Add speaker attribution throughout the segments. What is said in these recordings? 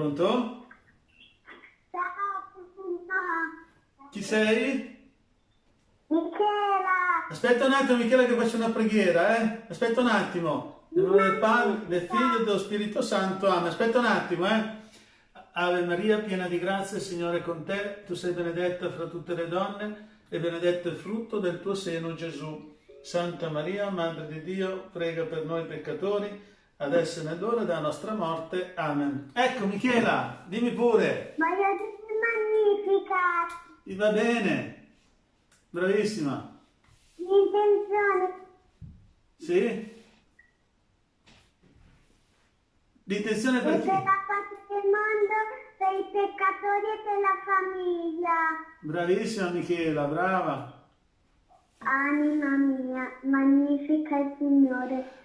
Speaker 1: Pronto?
Speaker 2: Ciao,
Speaker 1: Chi sei?
Speaker 2: Michela.
Speaker 1: Aspetta un attimo, Michela, che faccio una preghiera, eh? Aspetta un attimo. Nel nome del Padre, del Figlio e dello Spirito Santo. Amen. Aspetta un attimo, eh? Ave Maria, piena di grazia, il Signore è con te. Tu sei benedetta fra tutte le donne e benedetto il frutto del tuo seno, Gesù. Santa Maria, Madre di Dio, prega per noi peccatori, adesso e nell'ora della nostra morte. Amen. Ecco, Michela, dimmi pure.
Speaker 2: Voglio dire magnifica.
Speaker 1: Va bene. Bravissima.
Speaker 2: L'intenzione.
Speaker 1: Sì? L'intenzione
Speaker 2: E
Speaker 1: per
Speaker 2: per
Speaker 1: chi?
Speaker 2: la pace del mondo, per i peccatori e per la famiglia.
Speaker 1: Bravissima Michela, brava.
Speaker 2: Anima mia, magnifica il Signore.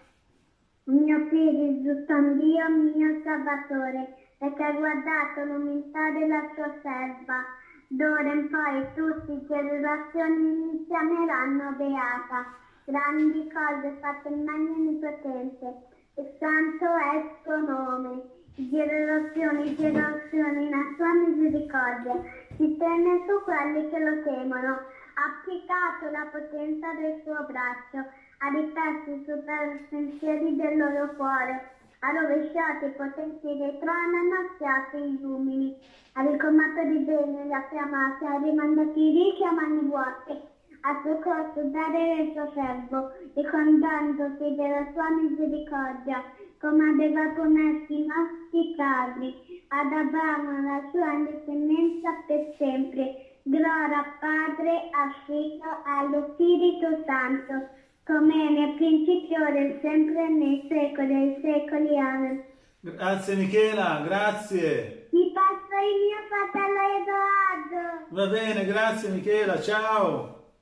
Speaker 2: Mio Spirito, San Dio mio Salvatore, perché hai guardato l'umiltà della sua serva. D'ora in poi tutte le generazioni mi chiameranno beata. Grandi cose fatte in mano onnipotente, e santo è il suo nome. Generazioni, generazioni, la sua misericordia si tenne su quelli che lo temono. Ha applicato la potenza del suo braccio, ha ripesto i suoi pensieri del loro cuore, ha rovesciato i potenti dei troni, ha annaffiato gli umili, ha ricolmato di bene gli affamati, ha rimandato i ricchi a mani vuote, ha soccorso dare del suo servo, ricordandosi della sua misericordia, come aveva promesso i nostri padri, ad Abramo la sua discendenza per sempre. Gloria al Padre, al Figlio e allo Spirito Santo, come nel principio ora e sempre nei secoli dei secoli. Amen.
Speaker 1: Grazie Michela, grazie.
Speaker 2: Ti passo il mio fratello Edoardo.
Speaker 1: Va bene, grazie Michela, ciao.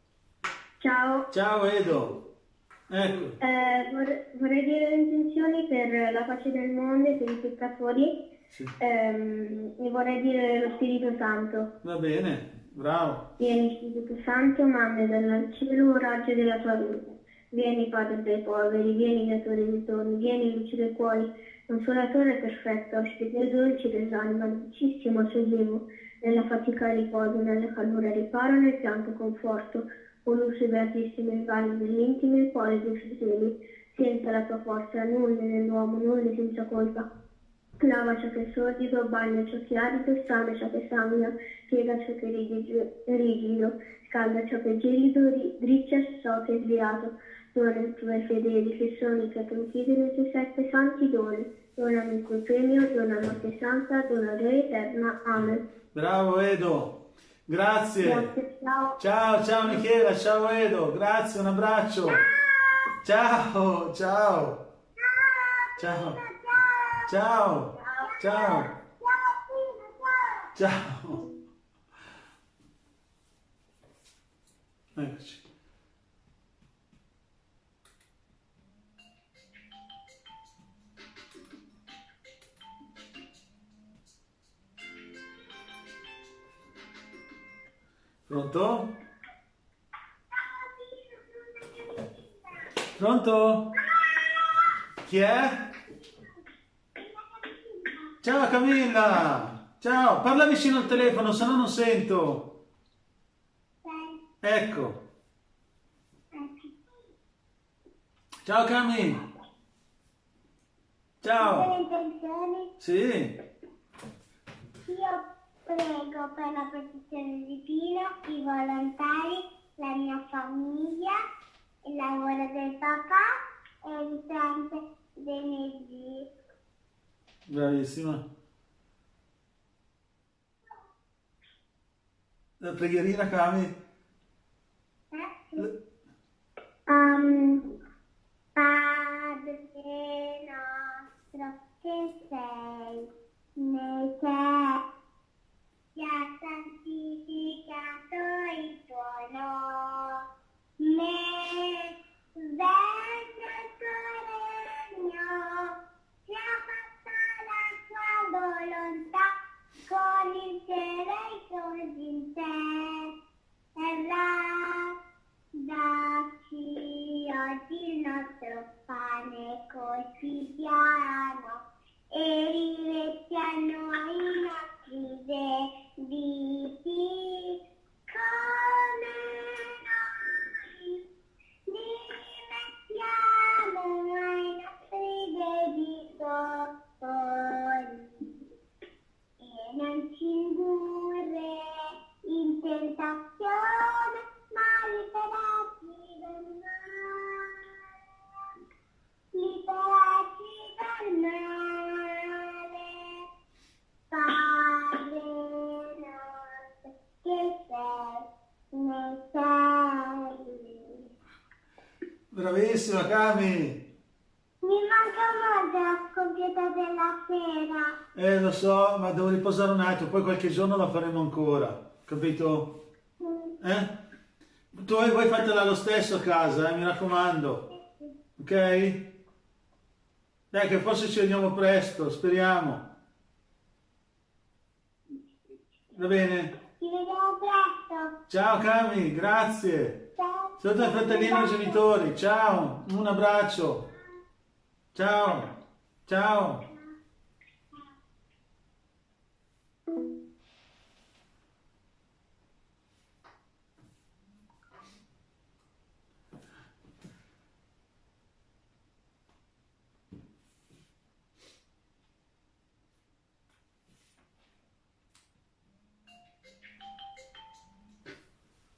Speaker 2: Ciao.
Speaker 1: Ciao Edo. Ecco.
Speaker 2: Vorrei dire le intenzioni per la pace del mondo e per i peccatori.
Speaker 1: Sì.
Speaker 2: E vorrei dire lo Spirito Santo.
Speaker 1: Va bene, bravo.
Speaker 2: Vieni Spirito Santo, manda dal cielo un raggio della tua luce. Vieni Padre dei poveri, vieni datore di ritorno, vieni luce dei cuori, consolatore perfetto, ospite dolce dell'anima, dolcissimo sollievo, nella fatica riposo, nella calura riparo, nel pianto conforto, o luce beatissima in valli dell'intimo il cuore dei fedeli, senza la tua forza nulla nell'uomo, nulla senza colpa. Lava ciò che è sordido, bagna ciò che è arido, sana ciò che sanguina, piega ciò che è rigido, scalda ciò che è gelido, driccia ciò che è sviato. Dona ai tuoi fedeli che sono i che conchidono i tuoi sette santi doni. Donami il tuo premio, dona morte santa, dona gioia eterna. Amen.
Speaker 1: Bravo Edo, grazie.
Speaker 2: Grazie, ciao.
Speaker 1: Ciao, ciao Michela, ciao Edo, grazie, un abbraccio. Ciao, ciao. Ciao. Ciao. Ciao. Ciao. Eccoci. Pronto? Pronto? Chi è? Ciao Camilla! Ciao, parla vicino al telefono, se no non sento. Ecco. Ciao Cami! Ciao!
Speaker 2: Intenzioni?
Speaker 1: Sì?
Speaker 2: Io prego per la protezione di Pino, i volontari, la mia famiglia, il lavoro del papà e il tramite dei miei zii.
Speaker 1: Bravissima. La preghierina Cami?
Speaker 2: Padre nostro che sei nei cieli, sia santificato il tuo nome, venga il tuo regno, sia fatta la tua volontà, con il cielo e così in te.
Speaker 1: Bravissima, Cami.
Speaker 2: Mi manca molto la scoppietta della sera.
Speaker 1: Lo so, ma devo riposare un attimo, poi qualche giorno la faremo ancora, capito? Tu voi fatela lo stesso a casa, mi raccomando, ok? Dai, che forse ci vediamo presto, speriamo. Va bene?
Speaker 2: Ci vediamo presto.
Speaker 1: Ciao Cami, grazie.
Speaker 2: Ciao.
Speaker 1: Saluta il fratellino e i genitori, ciao, un abbraccio. Ciao, ciao.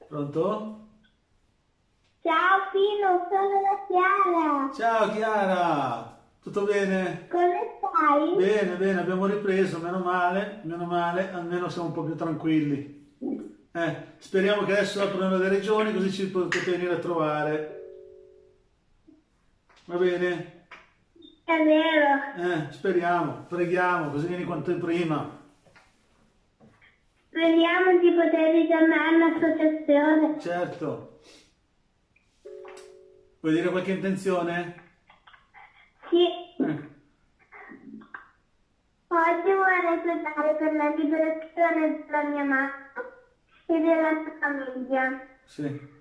Speaker 1: Pronto?
Speaker 2: Ciao Pino, sono la Chiara.
Speaker 1: Ciao Chiara, tutto bene?
Speaker 2: Come stai?
Speaker 1: Bene, bene, abbiamo ripreso, meno male, almeno siamo un po' più tranquilli. Speriamo che adesso aprono le regioni così ci potete venire a trovare. Va bene?
Speaker 2: È vero.
Speaker 1: Speriamo, preghiamo, così vieni quanto prima.
Speaker 2: Speriamo di poter ritornare all'associazione.
Speaker 1: Certo. Vuoi dire qualche intenzione?
Speaker 2: Sì.
Speaker 1: Eh,
Speaker 2: Oggi vorrei pregare per la liberazione della mia mamma e della mia famiglia.
Speaker 1: sì,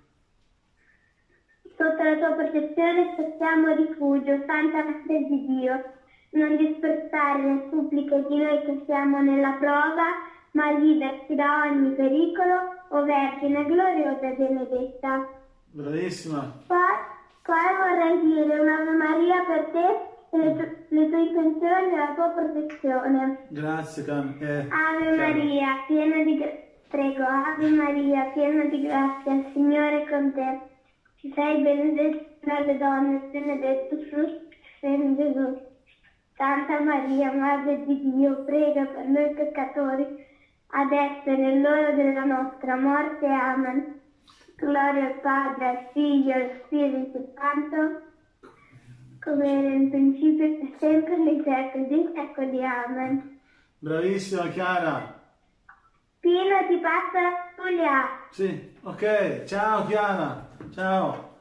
Speaker 2: Sotto la tua protezione cerchiamo rifugio, Santa Madre di Dio. Non disprezzare le suppliche di noi che siamo nella prova, ma liberci da ogni pericolo, o Vergine gloriosa e benedetta.
Speaker 1: bravissima.
Speaker 2: Poi vorrei dire un'Ave Maria per te e le tue intenzioni e la tua protezione.
Speaker 1: Grazie, Cami.
Speaker 2: Ave Maria, piena di prego, Ave Maria, piena di grazia, il Signore è con te. Ci sei benedetta tra le donne, benedetto il frutto del seno Gesù. Santa Maria, Madre di Dio, prega per noi peccatori, adesso e nell'ora della nostra morte. Amen. Gloria al Padre, al Figlio e allo Spirito Santo, come era in principio e sempre nei secoli dei secoli. Amen.
Speaker 1: Bravissima Chiara.
Speaker 2: Pino, ti passa la Giulia.
Speaker 1: Sì, ok. Ciao Chiara. Ciao.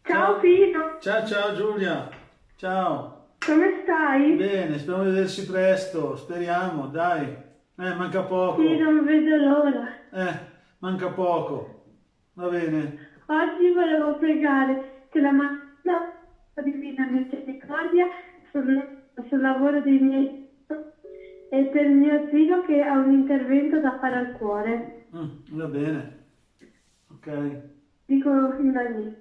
Speaker 2: Ciao Pino,
Speaker 1: Ciao, ciao Giulia. Ciao.
Speaker 2: come stai?
Speaker 1: Bene, speriamo di vederci presto. Speriamo, dai. Manca poco.
Speaker 2: Sì, non vedo l'ora.
Speaker 1: Manca poco. Va bene.
Speaker 2: Oggi volevo pregare che la Madonna Divina Misericordia sul lavoro dei miei e per il mio zio che ha un intervento da fare al cuore.
Speaker 1: Va bene. Ok.
Speaker 2: Dico finalmente.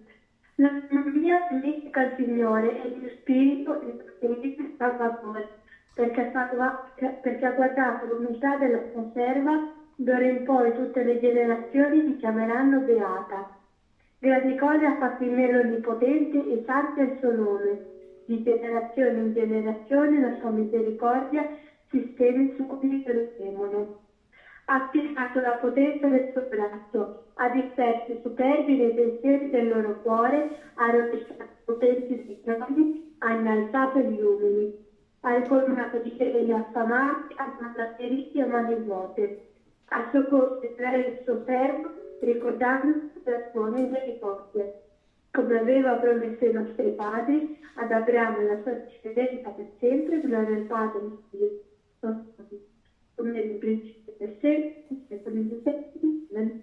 Speaker 2: La mia benedica al Signore e il mio spirito il Salvatore, perché ha guardato l'umiltà della sua serva, d'ora in poi tutte le generazioni ti chiameranno beata. Grandi cose ha fatto in me l'Onnipotente e santo è il suo nome. Di generazione in generazione la sua misericordia si stende su quelli che lo temono. Ha spiegato la potenza del suo braccio, ha disperso i superbi nei pensieri del loro cuore, ha rovesciato i potenti dei troni, ha innalzato gli umili, ha ricolmato di fede affamati, ha mandato i ricchi a mani vuote, ha soccorso Israele il suo servo, ricordando la sua misericordia, come aveva promesso ai nostri padri, ad Abramo e la sua discendenza per sempre, gloria al Padre e al Figlio, come nel principio per sempre, secoli dei secoli. Amen.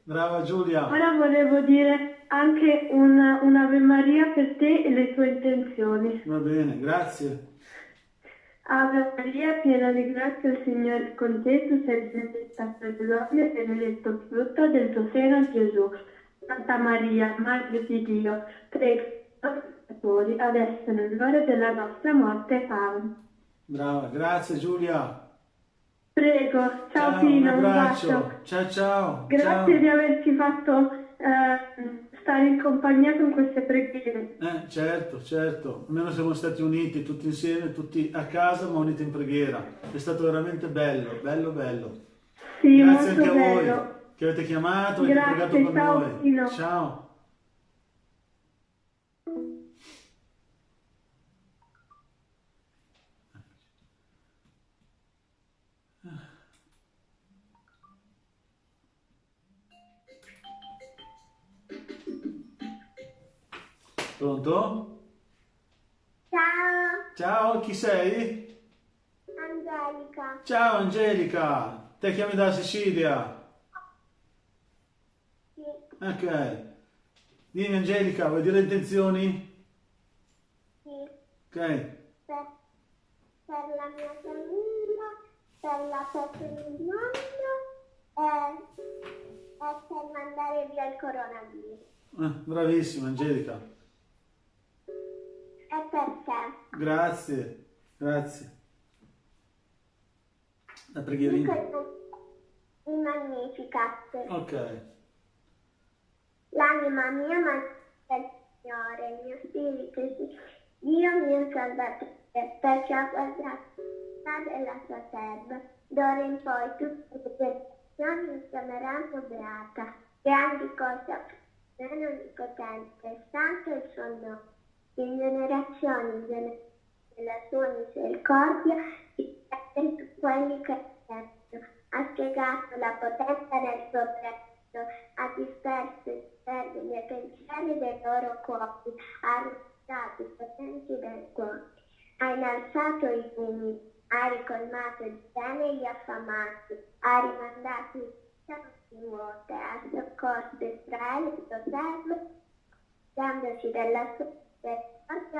Speaker 1: Brava Giulia.
Speaker 2: Ora volevo dire anche un'Ave Maria per te e le tue intenzioni.
Speaker 1: Va bene, grazie.
Speaker 2: Ave Maria, piena di grazia, il Signore è con te, tu sei benedetta tra le donne e benedetto il frutto del tuo seno, Gesù. Santa Maria, Madre di Dio, prega per noi peccatori, adesso e nell'ora della nostra morte. Amen.
Speaker 1: Brava, grazie Giulia.
Speaker 2: Prego, ciao Pino,
Speaker 1: un
Speaker 2: un
Speaker 1: abbraccio.
Speaker 2: bacio.
Speaker 1: Ciao ciao.
Speaker 2: Grazie
Speaker 1: Ciao.
Speaker 2: di averci fatto stare in compagnia con queste preghiere.
Speaker 1: Certo, certo. Almeno siamo stati uniti tutti insieme, tutti a casa ma uniti in preghiera. È stato veramente bello, bello, bello.
Speaker 2: Sì,
Speaker 1: Grazie
Speaker 2: molto
Speaker 1: anche a
Speaker 2: bello.
Speaker 1: voi che avete chiamato e avete
Speaker 2: Grazie,
Speaker 1: pregato con
Speaker 2: ciao,
Speaker 1: noi.
Speaker 2: Pino.
Speaker 1: Ciao. Pronto?
Speaker 2: Ciao,
Speaker 1: Ciao, chi sei?
Speaker 2: Angelica.
Speaker 1: Ciao Angelica, te chiami dalla Sicilia?
Speaker 2: Sì,
Speaker 1: Ok. Dimmi Angelica, vuoi dire le intenzioni?
Speaker 2: sì,
Speaker 1: Ok.
Speaker 2: per la mia famiglia, per la festa del mondo e per mandare via il coronavirus.
Speaker 1: Bravissima Angelica.
Speaker 2: E per te.
Speaker 1: Grazie, grazie. La preghierina.
Speaker 2: Il Magnificat.
Speaker 1: Ok.
Speaker 2: L'anima mia magnifica il Signore, il mio spirito, sì, Dio mio Salvatore, perché ha guardato la della sua serva. D'ora in poi tutte le generazioni mi chiameranno beata. Grandi cose ha fatto l'Onnipotente, santo è il suo nome. In generazione della sua misericordia, si perde su quelli che perdono. Ha spiegato la potenza del suo braccio, ha disperso i termini e pensieri dei loro cuori, ha rovesciato i potenti del cuore, ha innalzato i umili, ha ricolmato il bene gli affamati, ha rimandato i pianti vuote, ha soccorso Israele, il suo servo, dandosi della sua misericordia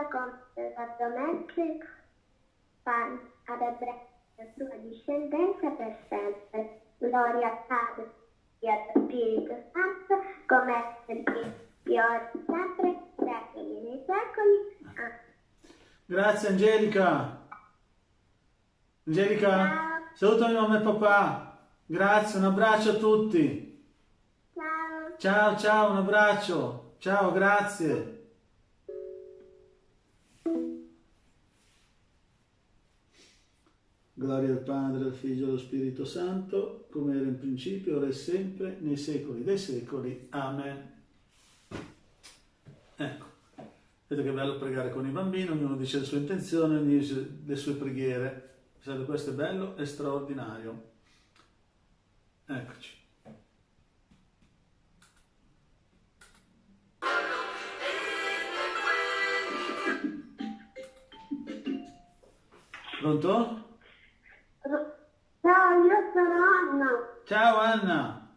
Speaker 2: come la promessa ad abbracciare la sua discendenza per sempre. Gloria al Padre e allo Spirito Santo, come è nel principio, ora e sempre, secoli nei secoli. Amen.
Speaker 1: Grazie Angelica. Angelica,
Speaker 2: Ciao.
Speaker 1: salutami mamma e papà. Grazie, un abbraccio a tutti.
Speaker 2: Ciao.
Speaker 1: Ciao, ciao, un abbraccio. Ciao, grazie. Gloria al Padre, al Figlio e allo Spirito Santo, come era in principio, ora e sempre, nei secoli dei secoli. Amen. Ecco, vedete che bello pregare con i bambini, ognuno dice le sue intenzioni, ognuno dice le sue preghiere. Pensate, questo è bello e straordinario. Eccoci. Pronto?
Speaker 2: Ciao, io sono Anna.
Speaker 1: Ciao Anna,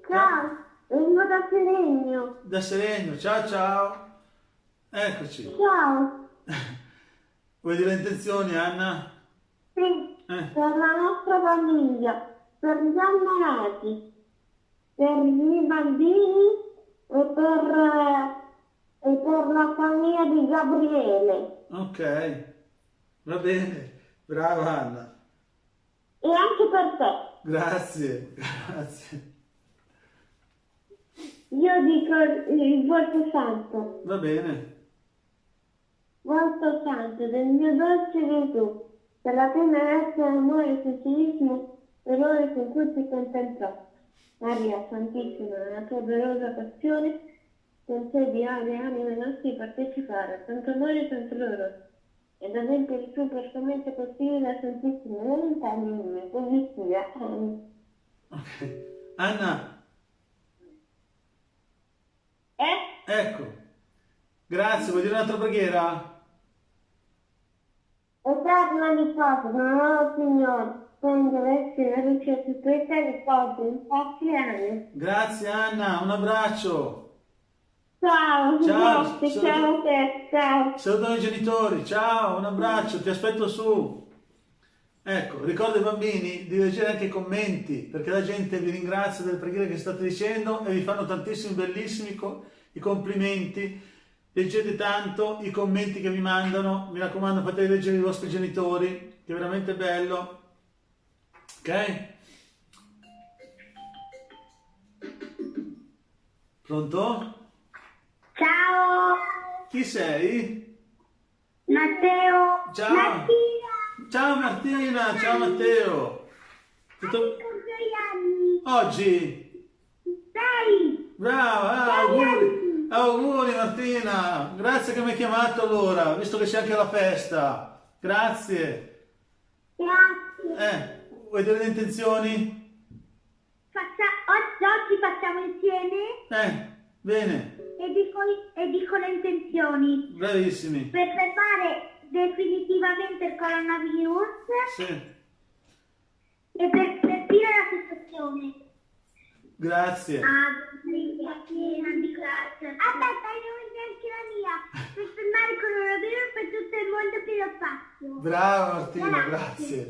Speaker 2: Ciao, vengo da Seregno.
Speaker 1: da Seregno, ciao ciao. Eccoci.
Speaker 2: Ciao.
Speaker 1: Vuoi dire le intenzioni Anna?
Speaker 2: Sì, per la nostra famiglia, per gli ammalati, per i bambini e per la famiglia di Gabriele.
Speaker 1: Ok, va bene, brava Anna.
Speaker 2: E anche per te.
Speaker 1: Grazie, grazie.
Speaker 2: Io dico il volto santo.
Speaker 1: Va bene.
Speaker 2: Volto santo del mio dolce Gesù, per la tenerezza, amore e secilismo, per ore con cui ti contemplò. Maria Santissima, nella tua dolorosa passione, concedi alle anime nostre di partecipare a tanto amore e tanto dolore, ed adempiere il più perfettamente possibile la Santissima volontà mia, così sia. Amen.
Speaker 1: Ok. Anna, ecco. Grazie, vuoi dire un'altra preghiera?
Speaker 2: Eterna nipote, nuovo Signore, quando versi la luce su questa riposo in pace. Amen.
Speaker 1: Grazie Anna, un abbraccio.
Speaker 2: Ciao,
Speaker 1: Ciao,
Speaker 2: grazie, ciao a te, ciao.
Speaker 1: Salutami i genitori, ciao, un abbraccio, ti aspetto su. Ecco, ricordo ai bambini di leggere anche i commenti, perché la gente vi ringrazia delle preghiere che state dicendo e vi fanno tantissimi bellissimi i complimenti. Leggete tanto i commenti che vi mandano, mi raccomando fate leggere i vostri genitori, che è veramente bello. Ok? Pronto?
Speaker 2: Ciao,
Speaker 1: Chi sei?
Speaker 2: Matteo.
Speaker 1: Ciao.
Speaker 2: Mattia.
Speaker 1: Ciao Martina, ciao Matteo. Tutto...
Speaker 2: Compleanni.
Speaker 1: Oggi?
Speaker 2: Dai.
Speaker 1: Brava,
Speaker 2: Dai,
Speaker 1: auguri. Auguri Martina, grazie che mi hai chiamato allora, visto che c'è anche la festa. Grazie.
Speaker 2: Grazie.
Speaker 1: Vuoi dire le intenzioni?
Speaker 2: Oggi facciamo insieme
Speaker 1: Bene,
Speaker 2: e dico le intenzioni.
Speaker 1: bravissimi.
Speaker 2: Per fermare definitivamente il coronavirus
Speaker 1: Sì,
Speaker 2: e per gestire la situazione.
Speaker 1: grazie.
Speaker 2: Piena di grazia. Aspetta, devo dire anche la mia. Per fermare il coronavirus per tutto il mondo e per lo spazio.
Speaker 1: Brava Martina, grazie.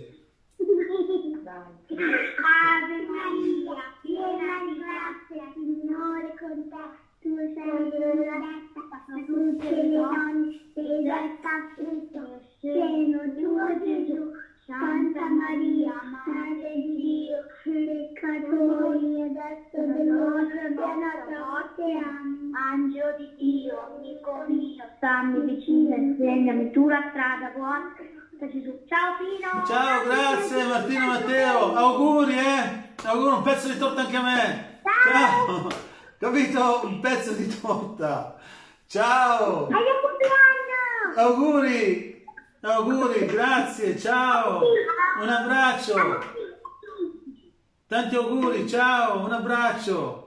Speaker 2: Ave Maria, piena di grazia, Signore con te, tu sei benedetta fra tutte le donne, benedetta frutto, seno tuo Gesù. Santa Maria, Madre di Dio, peccatori adesso dell'ora della morte. Amen. Angelo di Dio, amico mio, stammi vicino e segnami tu la strada buona. Gesù. Ciao Pino!
Speaker 1: Ciao, grazie Martina Matteo, auguri auguri, un pezzo di torta anche a me. Ciao, capito? Un pezzo di torta. Ciao,
Speaker 2: Hai il compleanno!
Speaker 1: auguri, grazie, ciao, un abbraccio, tanti auguri, ciao, un abbraccio.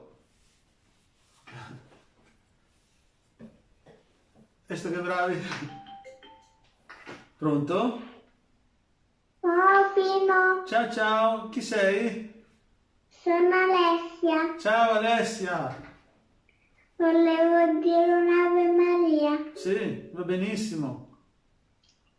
Speaker 1: Visto che bravi. Pronto?
Speaker 2: Ciao Pino!
Speaker 1: Ciao ciao, chi sei?
Speaker 2: Sono Alessia.
Speaker 1: Ciao Alessia.
Speaker 2: Volevo dire un'Ave Maria.
Speaker 1: Sì, va benissimo.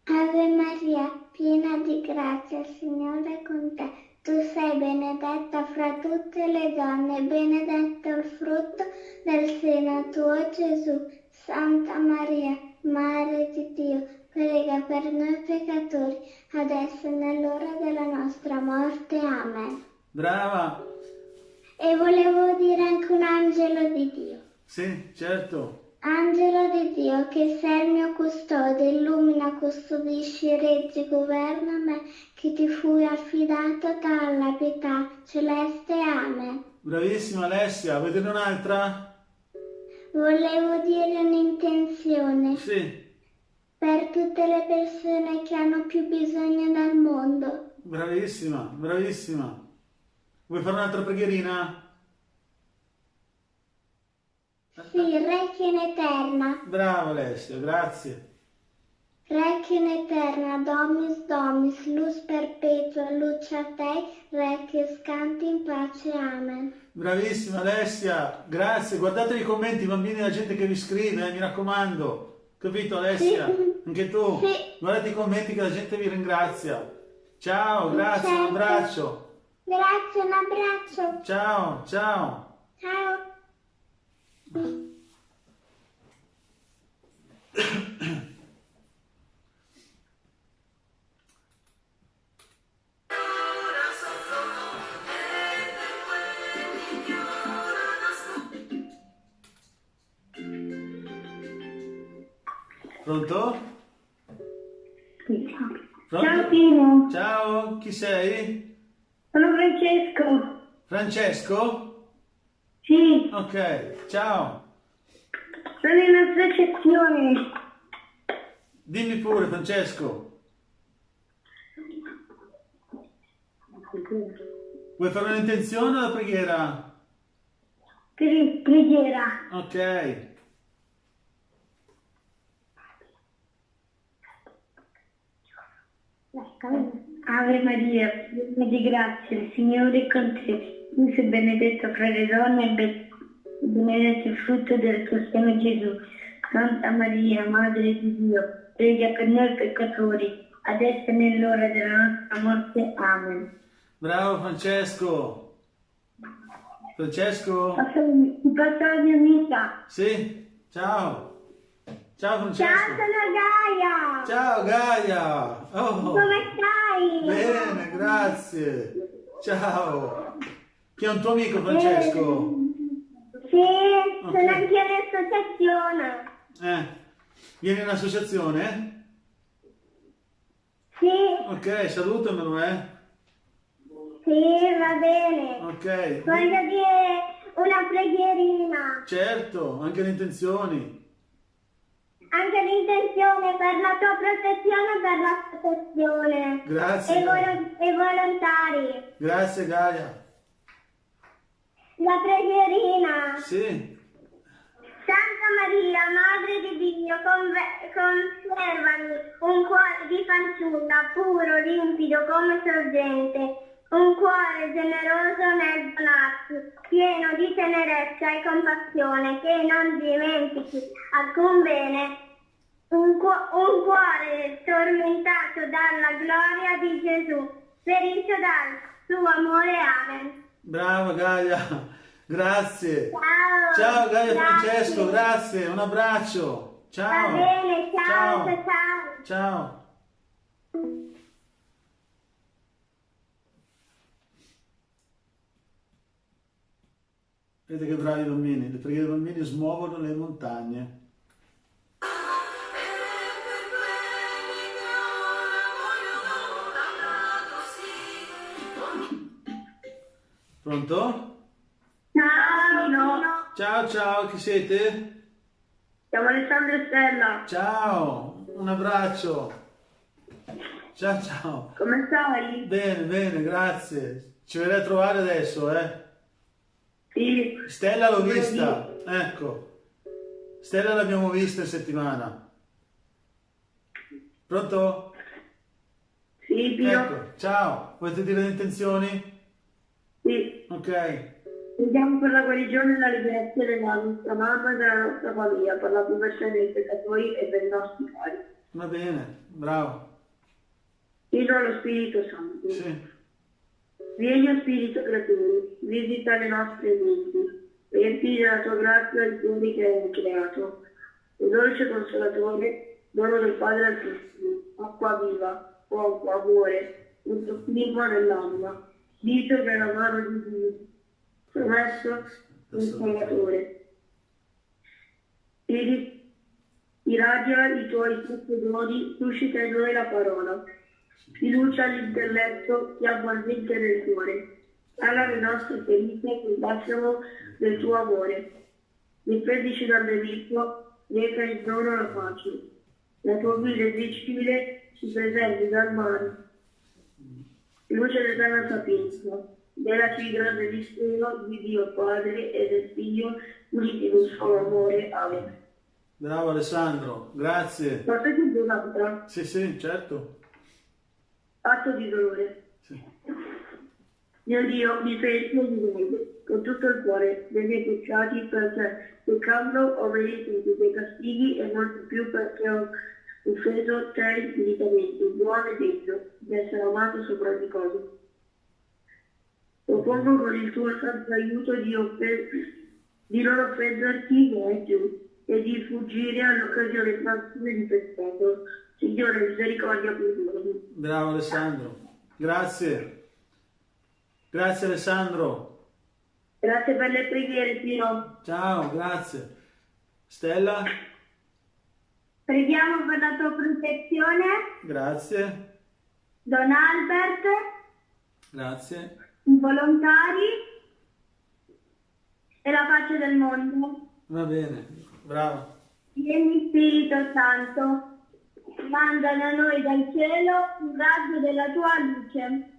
Speaker 2: Ave Maria, piena di grazia, il Signore è con te. Tu sei benedetta fra tutte le donne, benedetto il frutto del seno tuo, Gesù. Santa Maria, Madre di Dio, prega per noi peccatori, adesso e nell'ora della nostra morte. Amen.
Speaker 1: Brava.
Speaker 2: E volevo dire anche un angelo di Dio.
Speaker 1: Sì, certo.
Speaker 2: Angelo di Dio, che sei il mio custode, illumina, custodisci, reggi, governa me, che ti fui affidato dalla pietà celeste. Amen.
Speaker 1: Bravissima Alessia, vuoi dire un'altra?
Speaker 2: Volevo dire un'intenzione
Speaker 1: Sì,
Speaker 2: per tutte le persone che hanno più bisogno nel mondo.
Speaker 1: bravissima, bravissima. Vuoi fare un'altra preghierina?
Speaker 2: Sì, Requiem eterna.
Speaker 1: Brava Alessia, grazie.
Speaker 2: Requiem eterna, Dominus Dominus, lux perpetua, luce a te, Requiem scanti in pace. Amen.
Speaker 1: Bravissima Alessia, grazie. Guardate i commenti, bambini, la gente che vi scrive, mi raccomando. Capito Alessia?
Speaker 2: Sì.
Speaker 1: Anche tu?
Speaker 2: Sì.
Speaker 1: Guardate i commenti che la gente vi ringrazia. Ciao, grazie, un
Speaker 2: Certo.
Speaker 1: abbraccio.
Speaker 2: Grazie, un abbraccio.
Speaker 1: Ciao, ciao.
Speaker 2: Ciao.
Speaker 1: Pronto? Pronto?
Speaker 2: Ciao Pino,
Speaker 1: Ciao, chi sei?
Speaker 2: sono Francesco.
Speaker 1: Francesco?
Speaker 2: Sì,
Speaker 1: Ok, ciao.
Speaker 2: sono in associazione.
Speaker 1: Dimmi pure Francesco. Vuoi fare un'intenzione o la preghiera?
Speaker 2: Preghiera.
Speaker 1: Ok.
Speaker 2: Ave Maria, piena di grazia, il Signore è con te. Tu sei benedetta fra le donne e benedetto il frutto del tuo seno Gesù. Santa Maria, Madre di Dio, prega per noi peccatori, adesso e nell'ora della nostra morte. Amen.
Speaker 1: Bravo Francesco. Francesco?
Speaker 2: Ti passo la mia amica.
Speaker 1: Sì? Ciao. Ciao Francesco.
Speaker 2: Ciao, sono Gaia.
Speaker 1: Ciao Gaia. Oh,
Speaker 2: Come stai?
Speaker 1: bene, grazie. Ciao. Chi è un tuo amico Francesco?
Speaker 2: Sì,
Speaker 1: Ok.
Speaker 2: sono anche all'associazione.
Speaker 1: Vieni in associazione?
Speaker 2: Sì,
Speaker 1: Ok, salutamelo,
Speaker 2: sì, va bene.
Speaker 1: Ok.
Speaker 2: Voglio dire una preghierina.
Speaker 1: Certo, anche le intenzioni.
Speaker 2: Anche l'intenzione per la tua protezione e per la protezione.
Speaker 1: Grazie.
Speaker 2: E volontari.
Speaker 1: Grazie Gaia.
Speaker 2: La preghierina.
Speaker 1: Sì.
Speaker 2: Santa Maria, Madre di Dio, conservami un cuore di fanciulla, puro, limpido come sorgente, un cuore generoso nel donarti, pieno di tenerezza e compassione, che non dimentichi alcun bene, un cuore tormentato dalla gloria di Gesù, ferito dal suo amore. Amen.
Speaker 1: Brava Gaia. Grazie.
Speaker 2: Ciao.
Speaker 1: Ciao Gaia
Speaker 2: Grazie.
Speaker 1: Francesco, grazie. Un abbraccio. Ciao.
Speaker 2: Va bene, ciao, ciao.
Speaker 1: Ciao. Vedete che bravi i bambini, le preghiere dei bambini smuovono le montagne. Pronto?
Speaker 2: Ciao.
Speaker 1: Ciao, ciao, chi siete?
Speaker 2: Siamo Alessandro e Stella.
Speaker 1: Ciao, un abbraccio. Ciao, ciao.
Speaker 2: Come stai?
Speaker 1: Bene, bene, grazie. Ci verrai a trovare adesso, eh?
Speaker 2: Sì.
Speaker 1: Stella l'ho vista, ecco. Stella l'abbiamo vista in settimana. Pronto?
Speaker 2: Sì, Pio.
Speaker 1: Ecco, ciao. Volete dire le intenzioni?
Speaker 2: Sì.
Speaker 1: Ok.
Speaker 2: Preghiamo per la guarigione e la liberazione della nostra mamma e della nostra famiglia, per la conversione dei peccatori e per i nostri cari.
Speaker 1: Va bene, bravo.
Speaker 2: Figlio allo Spirito Santo.
Speaker 1: Sì.
Speaker 2: Vieni, o Spirito creatore, visita le nostre menti, riempi della tua grazia i cuori che hai creato. O dolce consolatore, dono del Padre Altissimo, acqua viva, fuoco, amore, un soffligma nell'anima, dito che è la mano di Dio, promesso consolatore. Irradia i tuoi sette doni, suscita in noi la parola. Fiducia all'intelletto, chiama al mente nel cuore. Alla le nostre ferite con il bastamo del tuo amore. Difendici dal nemico, reca in dono la pace. La tua guida invincibile ci preservi dal male. Luce della sapienza, della grande mistero di Dio Padre e del Figlio, uniti in un solo amore. Amen.
Speaker 1: Bravo Alessandro, grazie.
Speaker 2: Posso dire un'altra?
Speaker 1: Sì, sì, certo.
Speaker 2: Atto di dolore.
Speaker 1: Sì.
Speaker 2: Mio Dio, mi penso di voi, con tutto il cuore, dei miei pecciati, perché peccando ho meritato dei castighi e molto più perché ho offeso te infinitamente, buono e degno di essere amato sopra ogni cosa. Propongo con il tuo santo aiuto di non offenderti mai più e di fuggire all'occasione prossima di peccato. Signore, misericordia per noi.
Speaker 1: Bravo Alessandro, grazie. Grazie Alessandro.
Speaker 2: Grazie per le preghiere, Pio.
Speaker 1: Ciao, grazie. Stella?
Speaker 2: Preghiamo per la tua protezione.
Speaker 1: Grazie.
Speaker 2: Don Albert,
Speaker 1: Grazie.
Speaker 2: i volontari e la pace del mondo.
Speaker 1: Va bene, bravo.
Speaker 2: Vieni Spirito Santo, manda da noi dal cielo un raggio della tua luce.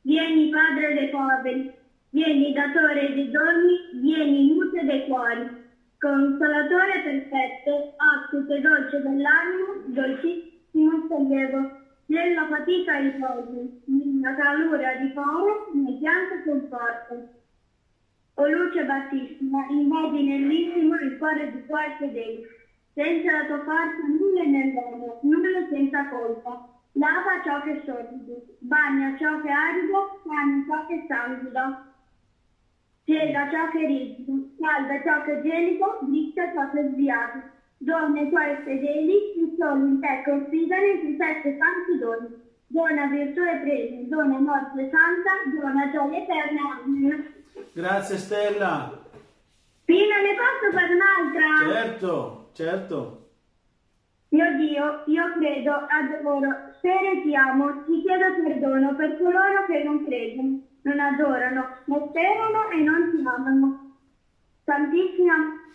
Speaker 2: Vieni Padre dei poveri, vieni Datore dei doni, vieni Mute dei cuori, Consolatore perfetto, ospite dolce dell'animo, dolcissimo sollievo, nella fatica riposi, nella calura riposo, nel pianto conforto. O luce battissima, invadi nell'intimo il cuore di tuoi fedeli. Senza la tua forza nulla è nell'uomo, nulla senza colpa. Lava ciò che è sordido, bagna ciò che è arido, sana ciò che è sanguido. Piega ciò che è rigido, salva ciò che è gelido, dritta ciò che è sviato. Dona ai tuoi fedeli, che solo in te confidano i tuoi sette santi doni. Dona virtù e premio, dona morte santa, dona gioia eterna. Amen.
Speaker 1: Grazie Stella.
Speaker 2: Pino, ne posso fare un'altra?
Speaker 1: Certo, certo.
Speaker 2: Mio Dio, io credo, adoro, spero e ti amo, ti chiedo perdono per coloro che non credono. non adorano, non sperano e non ti amano. Santissima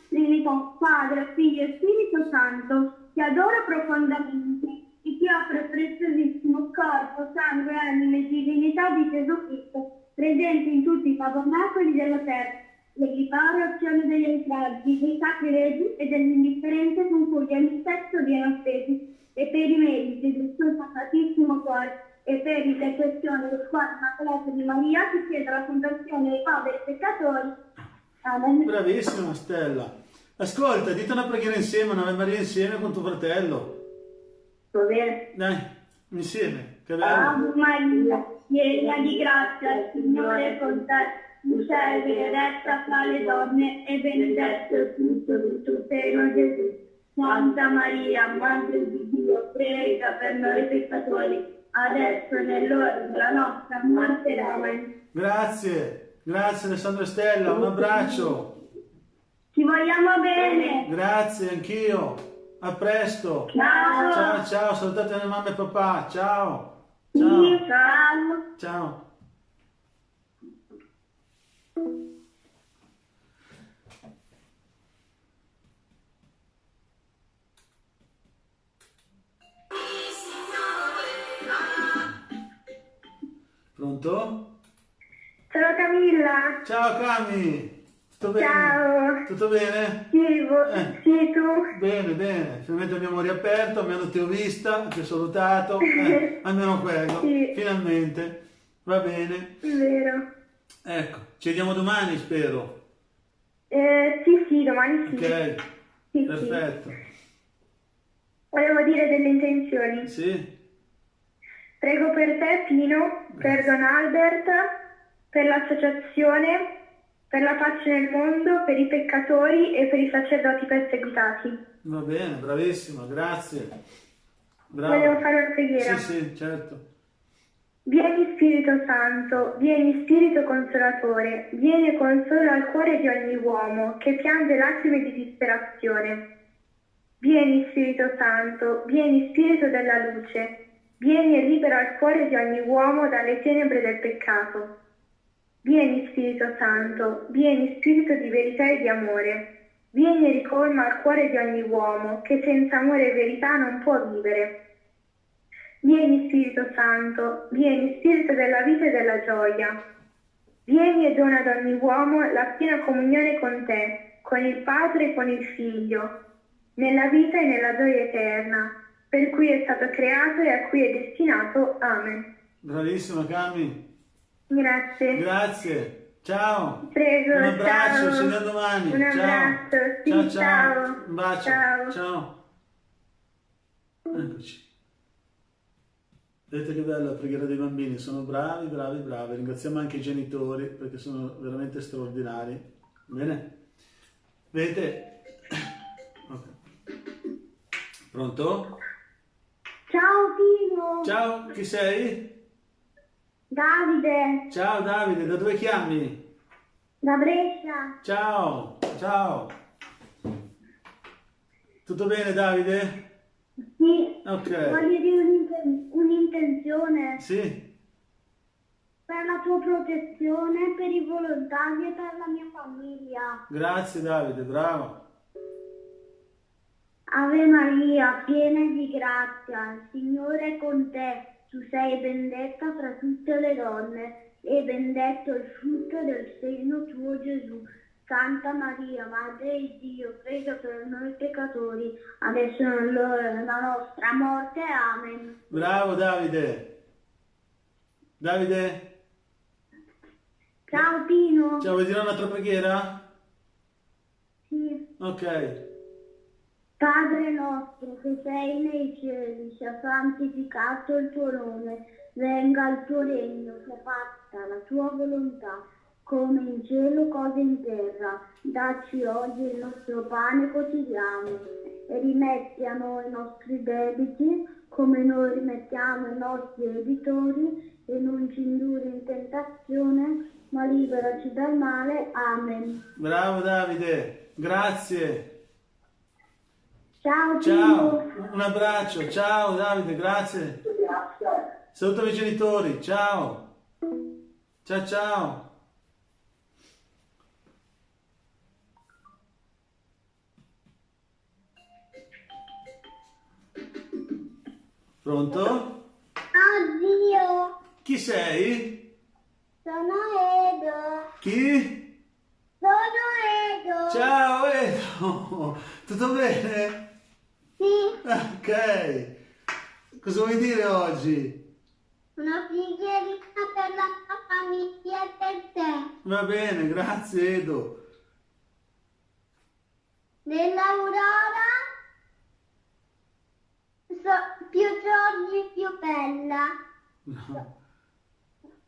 Speaker 2: Trinità, Padre, Figlio e Spirito Santo, ti adoro profondamente e ti offro il preziosissimo corpo, sangue, anima e divinità di Gesù Cristo, presenti in tutti i tabernacoli della terra, le riparazioni degli entraggi, dei sacrilegi e dell'indifferenza con cui ogni sesso viene offesi, e per i meriti del suo sacratissimo cuore e per le questioni del cuore immacolato di Maria ti chiedo la conversione dei poveri peccatori. Amen.
Speaker 1: Bravissima Stella. Ascolta, dite una preghiera insieme, una Ave Maria insieme con tuo fratello.
Speaker 2: Va bene.
Speaker 1: Dai, insieme, che bello.
Speaker 2: Ave Maria, piena di grazia, il Signore è con te. Tu sei benedetta fra le donne e benedetto il frutto del tuo seno, Gesù. Santa Maria, Madre di Dio, prega per noi peccatori, adesso e nell'ora della nostra morte. Amen.
Speaker 1: Grazie Alessandro e Stella, un abbraccio.
Speaker 2: Ti vogliamo bene.
Speaker 1: Grazie, anch'io. A presto.
Speaker 2: Ciao.
Speaker 1: Ciao, salutate mia mamma e papà. Ciao.
Speaker 2: Ciao.
Speaker 1: Ciao. Pronto?
Speaker 2: Ciao Camilla.
Speaker 1: Ciao Cami. Tutto bene?
Speaker 2: Ciao.
Speaker 1: Tutto bene?
Speaker 2: Sì, tu?
Speaker 1: Bene. Finalmente abbiamo riaperto, almeno ti ho vista, ti ho salutato. Almeno quello.
Speaker 2: Sì.
Speaker 1: Finalmente. Va bene.
Speaker 2: È vero.
Speaker 1: Ecco, ci vediamo domani, spero.
Speaker 2: Sì, domani sì.
Speaker 1: Ok,
Speaker 2: Sì.
Speaker 1: perfetto.
Speaker 2: Volevo dire delle intenzioni.
Speaker 1: Sì,
Speaker 2: Prego per te, Pino, per Don Albert, per l'associazione, per la pace nel mondo, per i peccatori e per i sacerdoti perseguitati.
Speaker 1: va bene, bravissima, grazie. Bravo.
Speaker 2: Volevo fare una preghiera.
Speaker 1: Sì, certo.
Speaker 2: Vieni Spirito Santo, vieni Spirito Consolatore, vieni e consola al cuore di ogni uomo che piange lacrime di disperazione. Vieni Spirito Santo, vieni Spirito della luce, vieni e libera il cuore di ogni uomo dalle tenebre del peccato. Vieni Spirito Santo, vieni Spirito di verità e di amore, vieni e ricolma il cuore di ogni uomo che senza amore e verità non può vivere. Vieni Spirito Santo, vieni Spirito della vita e della gioia. Vieni e dona ad ogni uomo la piena comunione con te, con il Padre e con il Figlio, nella vita e nella gioia eterna, per cui è stato creato e a cui è destinato. Amen.
Speaker 1: Bravissima Cami.
Speaker 2: Grazie.
Speaker 1: Grazie. Ciao.
Speaker 2: Prego,
Speaker 1: Un abbraccio,
Speaker 2: ciao.
Speaker 1: ci vediamo domani.
Speaker 2: Un abbraccio, sì, ciao.
Speaker 1: Un bacio. Ciao. Eccoci. Vedete che bella la preghiera dei bambini, sono bravi. Ringraziamo anche i genitori perché sono veramente straordinari. Bene? Vedete? Ok. Pronto?
Speaker 2: Ciao Pino.
Speaker 1: Ciao, chi sei?
Speaker 2: Davide,
Speaker 1: Ciao Davide, da dove chiami?
Speaker 2: da Brescia.
Speaker 1: Ciao. Tutto bene Davide?
Speaker 2: Sì,
Speaker 1: Ok.
Speaker 2: voglio dire un'intenzione
Speaker 1: Sì?
Speaker 2: per la tua protezione, per i volontari e per la mia famiglia.
Speaker 1: Grazie Davide, bravo.
Speaker 2: Ave Maria, piena di grazia, il Signore è con te. Tu sei benedetta fra tutte le donne e benedetto il frutto del seno tuo, Gesù. Santa Maria, Madre di Dio, prega per noi peccatori, adesso è l'ora della nostra morte. Amen.
Speaker 1: Bravo Davide. Davide?
Speaker 2: Ciao Pino.
Speaker 1: Ciao, vuoi dire un'altra preghiera?
Speaker 2: Sì.
Speaker 1: Ok.
Speaker 2: Padre nostro che sei nei cieli, sia santificato il tuo nome, venga il tuo regno, sia fatta la tua volontà, come in cielo così in terra. Dacci oggi il nostro pane quotidiano e rimetti a noi i nostri debiti, come noi rimettiamo ai nostri debitori, e non ci indurre in tentazione, ma liberaci dal male. Amen.
Speaker 1: Bravo Davide, grazie.
Speaker 2: Ciao
Speaker 1: Ciao,
Speaker 2: Pino.
Speaker 1: un abbraccio. Ciao Davide, grazie. Salutami i genitori, ciao. Ciao ciao. Pronto?
Speaker 2: Oddio,
Speaker 1: Chi sei?
Speaker 2: sono Edo.
Speaker 1: Chi?
Speaker 2: Sono Edo.
Speaker 1: Ciao Edo. Tutto bene?
Speaker 2: Sì,
Speaker 1: Ok. Cosa vuoi dire oggi?
Speaker 2: una preghierina per la tua famiglia e per te.
Speaker 1: Va bene, grazie Edo.
Speaker 2: Dell'Aurora, più giorni più bella.
Speaker 1: No.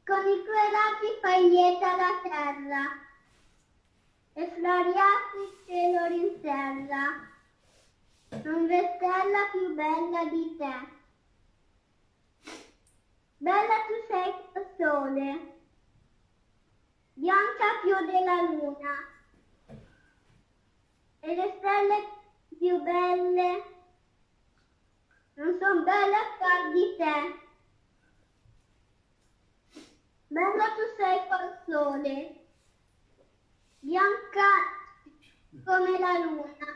Speaker 2: Con i tuoi raggi fai lieta la terra. E floriati il cielo rinserra. Non v'è stella più bella di te. Bella tu sei col sole, bianca più della luna, e le stelle più belle non sono belle a par di te. Bella tu sei col sole, bianca come la luna,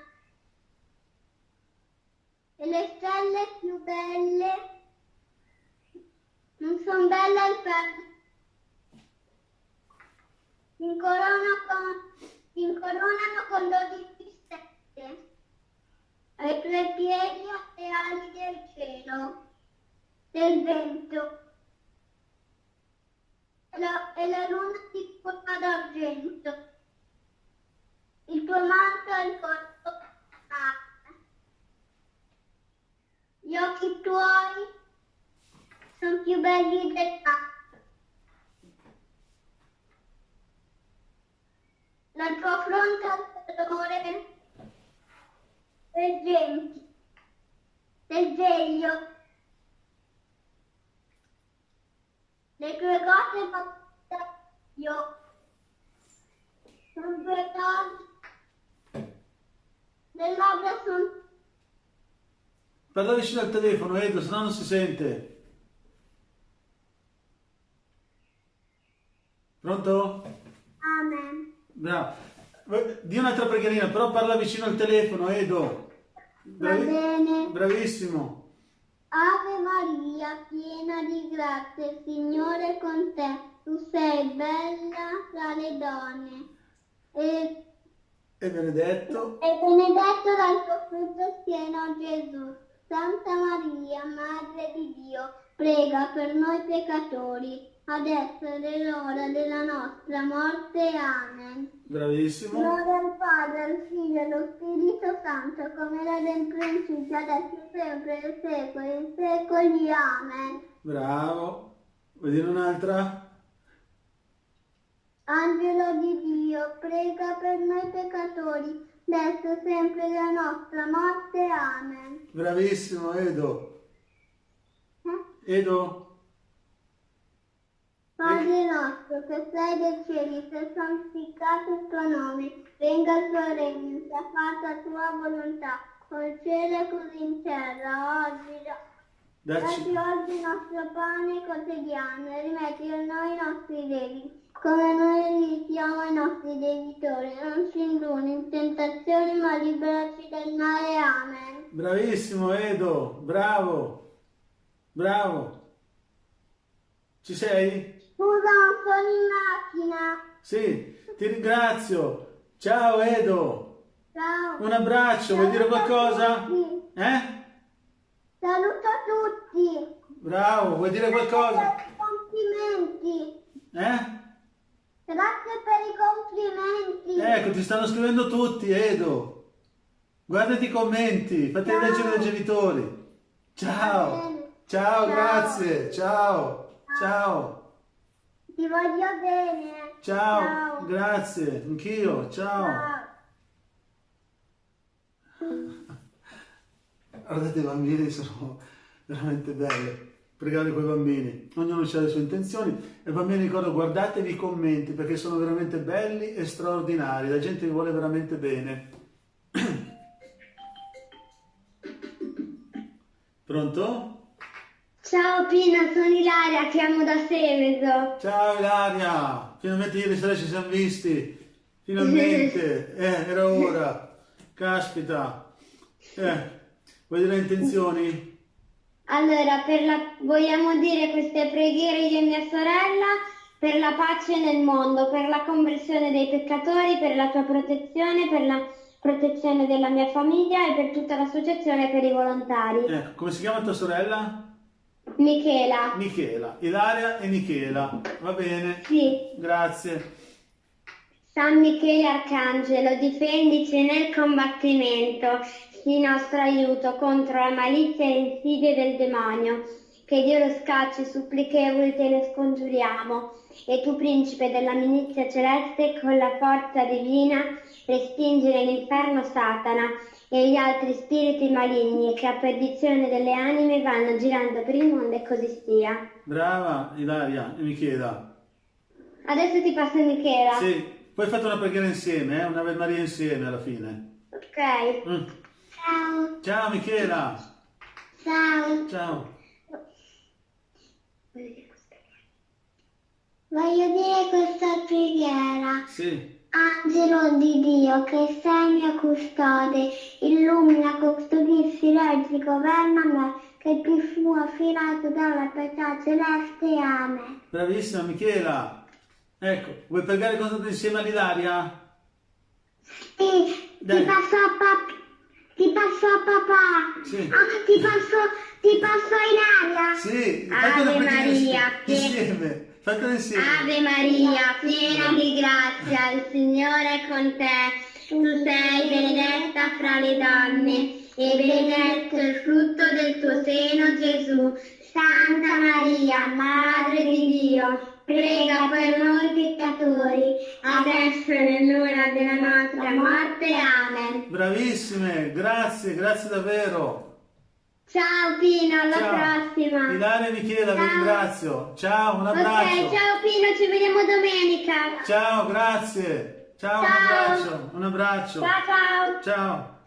Speaker 2: e le stelle più belle non sono belle al par di te. Ti incoronano con 12 stelle, ai tuoi piedi le ali del cielo, del vento, e la luna ti porta d'argento. Il tuo manto è il corpo d'arte. Gli occhi tuoi sono più belli del mare. La tua fronte ha il colore del gelo. Le tue gote battaglio. Sono due cose. Le labbra sono...
Speaker 1: Parla vicino al telefono Edo, se no non si sente. Pronto?
Speaker 2: Amen.
Speaker 1: Bravo. Di un'altra preghierina, però parla vicino al telefono Edo.
Speaker 2: Va bene.
Speaker 1: Bravissimo.
Speaker 2: Ave Maria, piena di grazia, il Signore è con te. Tu sei bella tra le donne.
Speaker 1: E benedetto.
Speaker 2: E benedetto dal tuo frutto pieno Gesù. Santa Maria, Madre di Dio, prega per noi peccatori, adesso è l'ora della nostra morte. Amen.
Speaker 1: Bravissimo.
Speaker 2: Gloria al Padre, al Figlio e allo Spirito Santo, come era nel principio, adesso e sempre, nei secoli e nei secoli. Amen.
Speaker 1: Bravo. Vuoi dire un'altra?
Speaker 2: Angelo di Dio, prega per noi peccatori, adesso e sempre della nostra morte. Amen.
Speaker 1: Bravissimo Edo. Edo?
Speaker 2: Padre nostro, che sei dei cieli, sia santificato il tuo nome, venga il tuo regno, sia fatta la tua volontà, come in cielo e così in terra. Dacci oggi il nostro pane quotidiano e rimetti a noi i nostri debiti, come noi rimettiamo ai nostri debitori. Non ci indurre in tentazione, ma liberaci dal male. Amen.
Speaker 1: Bravissimo Edo, bravo. Bravo. Ci sei?
Speaker 2: Scusa, non sono in macchina.
Speaker 1: Sì, ti ringrazio. Ciao Edo.
Speaker 2: Ciao.
Speaker 1: Un abbraccio, vuoi dire qualcosa?
Speaker 2: Tutti.
Speaker 1: Saluto
Speaker 2: a tutti.
Speaker 1: Bravo, vuoi dire qualcosa?
Speaker 2: Complimenti. Grazie per i complimenti.
Speaker 1: Ecco, ti stanno scrivendo tutti, Edo. Guardati i commenti, fatti leggere dai genitori. Ciao. Ciao, grazie. Ciao. Ciao.
Speaker 2: Ti voglio bene.
Speaker 1: Ciao, grazie. Anch'io. Ciao. Guardate, i bambini sono veramente belli. Pregare con i bambini. Ognuno ha le sue intenzioni. E bambini, ricordo, guardatevi i commenti perché sono veramente belli e straordinari. La gente vi vuole veramente bene. Pronto?
Speaker 2: Ciao Pino, sono Ilaria, chiamo da Seveso.
Speaker 1: Ciao Ilaria, finalmente ieri sera ci siamo visti, finalmente, era ora, caspita, vuoi dire le intenzioni?
Speaker 2: Allora, vogliamo dire queste preghiere io e mia sorella per la pace nel mondo, per la conversione dei peccatori, per la tua protezione, per la protezione della mia famiglia e per tutta l'associazione e per i volontari.
Speaker 1: Come si chiama tua sorella?
Speaker 2: Michela.
Speaker 1: Michela, Ilaria e Michela, va bene?
Speaker 2: Sì.
Speaker 1: Grazie.
Speaker 2: San Michele Arcangelo, difendici nel combattimento, sii nostro aiuto contro la malizia e le insidie del demonio. Che Dio lo scacci, supplichevoli te ne scongiuriamo. E tu, principe della milizia celeste, con la forza divina, respingi nell'inferno Satana e gli altri spiriti maligni che a perdizione delle anime vanno girando per il mondo e così sia.
Speaker 1: Brava Ilaria e Michela.
Speaker 2: Adesso ti passo Michela.
Speaker 1: Sì, poi fate una preghiera insieme, una Ave Maria insieme alla fine.
Speaker 2: Ok. Ciao.
Speaker 1: Ciao Michela.
Speaker 2: Ciao.
Speaker 1: Ciao.
Speaker 2: Voglio dire questa preghiera.
Speaker 1: Sì.
Speaker 2: Angelo di Dio, che sei mia custode, illumina, custodisci, reggi, governa me, che più fu affidato dalla pietà celeste. Amen.
Speaker 1: Bravissima Michela. Ecco, vuoi pregare con tutti insieme all'Ilaria?
Speaker 2: Sì,
Speaker 1: Dai.
Speaker 2: ti passo a papà.
Speaker 1: Sì.
Speaker 2: Ti passo a Ilaria.
Speaker 1: Sì,
Speaker 2: Ave Maria,
Speaker 1: insieme. Fatelo insieme.
Speaker 2: Ave Maria, piena di grazia, il Signore è con te. Tu sei benedetta fra le donne e benedetto il frutto del tuo seno, Gesù. Santa Maria, Madre di Dio, prega per noi peccatori, adesso e nell'ora della nostra morte. Amen.
Speaker 1: Bravissime, grazie davvero.
Speaker 2: Ciao Pino, alla prossima.
Speaker 1: Ilaria e Michela, vi
Speaker 2: Ciao.
Speaker 1: ringrazio. Ciao, un abbraccio.
Speaker 2: Ok, ciao Pino, ci vediamo domenica.
Speaker 1: Ciao, grazie. Ciao,
Speaker 2: Ciao.
Speaker 1: un abbraccio.
Speaker 2: Ciao.
Speaker 1: Ciao.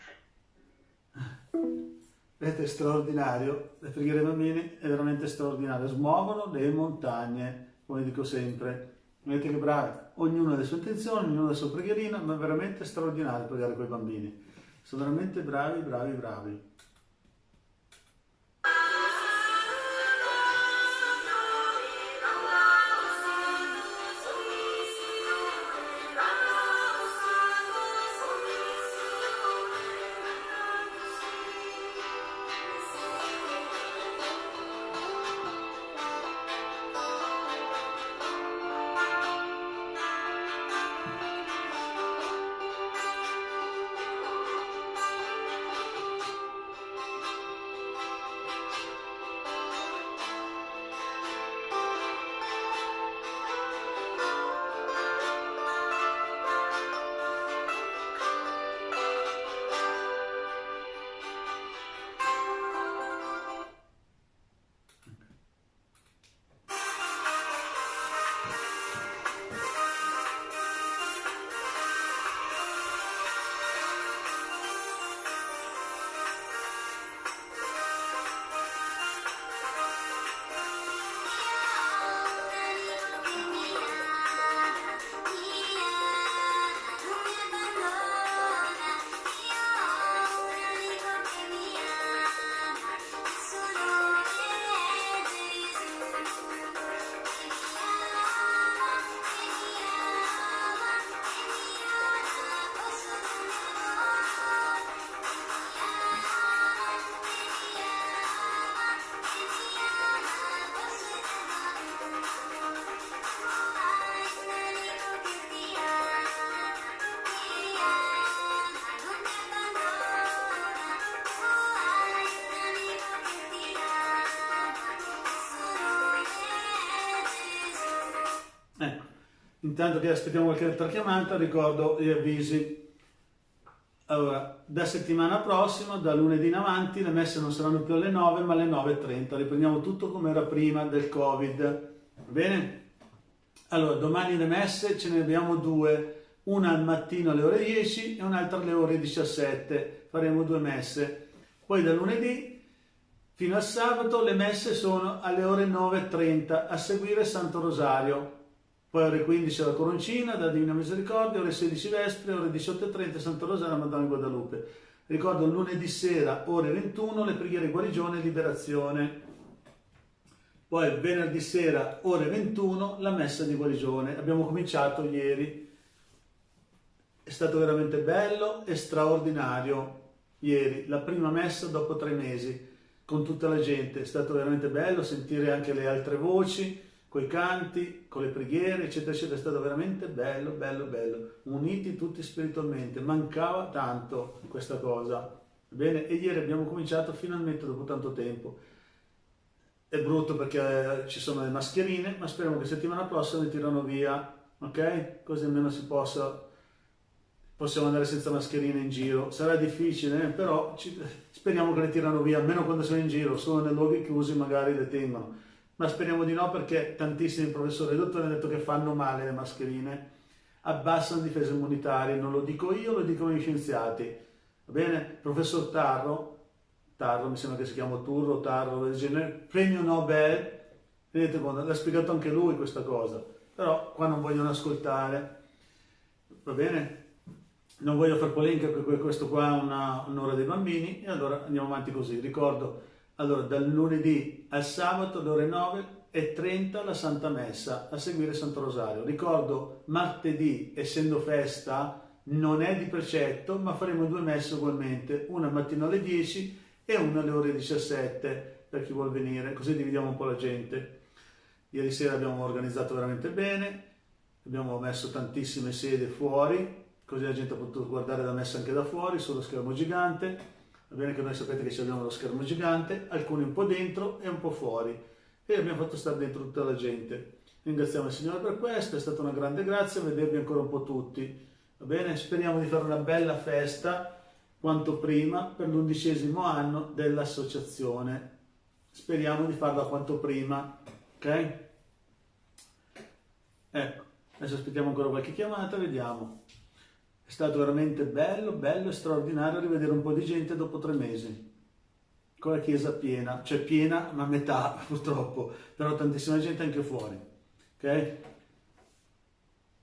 Speaker 1: Vedete, è straordinario. Le preghiere dei bambini è veramente straordinario. Smuovono le montagne, come dico sempre. Vedete che bravi. Ognuno ha le sue intenzioni, ognuno ha la sua preghierina, ma è veramente straordinario pregare con i bambini. Sono veramente bravi. Ecco, intanto che aspettiamo qualche altra chiamata, ricordo gli avvisi. Allora, da settimana prossima, da lunedì in avanti, le messe non saranno più alle 9, ma alle 9:30. Riprendiamo tutto come era prima del Covid. Va bene? Allora, domani le messe ce ne abbiamo due. Una al mattino alle ore 10 e un'altra alle ore 17. Faremo due messe. Poi da lunedì Fino al sabato le messe sono alle ore 9:30, a seguire Santo Rosario. Poi ore 15 la Coroncina, da Divina Misericordia, ore 16 Vespre, ore 18:30 Santo Rosario, Madonna di Guadalupe. Ricordo lunedì sera, ore 21, le preghiere guarigione e liberazione. Poi venerdì sera, ore 21, la messa di guarigione. Abbiamo cominciato ieri. È stato veramente bello e straordinario ieri, la prima messa dopo 3 mesi, con tutta la gente. È stato veramente bello sentire anche le altre voci, coi canti, con le preghiere, eccetera, eccetera. È stato veramente bello, bello, bello. Uniti tutti spiritualmente. Mancava tanto questa cosa. Bene? E ieri abbiamo cominciato finalmente dopo tanto tempo. È brutto perché ci sono le mascherine, ma speriamo che settimana prossima le tirano via, ok? Così almeno possiamo andare senza mascherine in giro. Sarà difficile, però speriamo che le tirano via, almeno quando sono in giro, solo nei luoghi chiusi magari le tengono. Ma speriamo di no, perché tantissimi professori e dottori hanno detto che fanno male le mascherine, abbassano le difese immunitarie. Non lo dico io, lo dicono gli scienziati. Va bene? Professor Tarro, mi sembra che si chiama Tarro, del genere, premio Nobel, vedete, l'ha spiegato anche lui questa cosa, però qua non vogliono ascoltare, va bene? Non voglio far polemica perché questo qua è un'ora dei bambini, e allora andiamo avanti così. Ricordo, allora, dal lunedì al sabato alle ore 9:30 la Santa Messa, a seguire Santo Rosario. Ricordo, martedì, essendo festa, non è di precetto, ma faremo 2 messe ugualmente, una mattina alle 10 e una alle ore 17 per chi vuol venire, così dividiamo un po' la gente. Ieri sera abbiamo organizzato veramente bene, abbiamo messo tantissime sedie fuori, così la gente ha potuto guardare la messa anche da fuori, sullo schermo gigante. Va bene che noi sapete che abbiamo lo schermo gigante, alcuni un po' dentro e un po' fuori, e abbiamo fatto stare dentro tutta la gente. Ringraziamo il Signore per questo, è stata una grande grazia vedervi ancora un po' tutti. Va bene? Speriamo di fare una bella festa quanto prima per l'11° anno dell'associazione. Speriamo di farla quanto prima, ok? Ecco, adesso aspettiamo ancora qualche chiamata, vediamo. È stato veramente bello, bello e straordinario rivedere un po' di gente dopo 3 mesi. Con la chiesa piena, cioè piena ma metà purtroppo, però tantissima gente anche fuori, ok?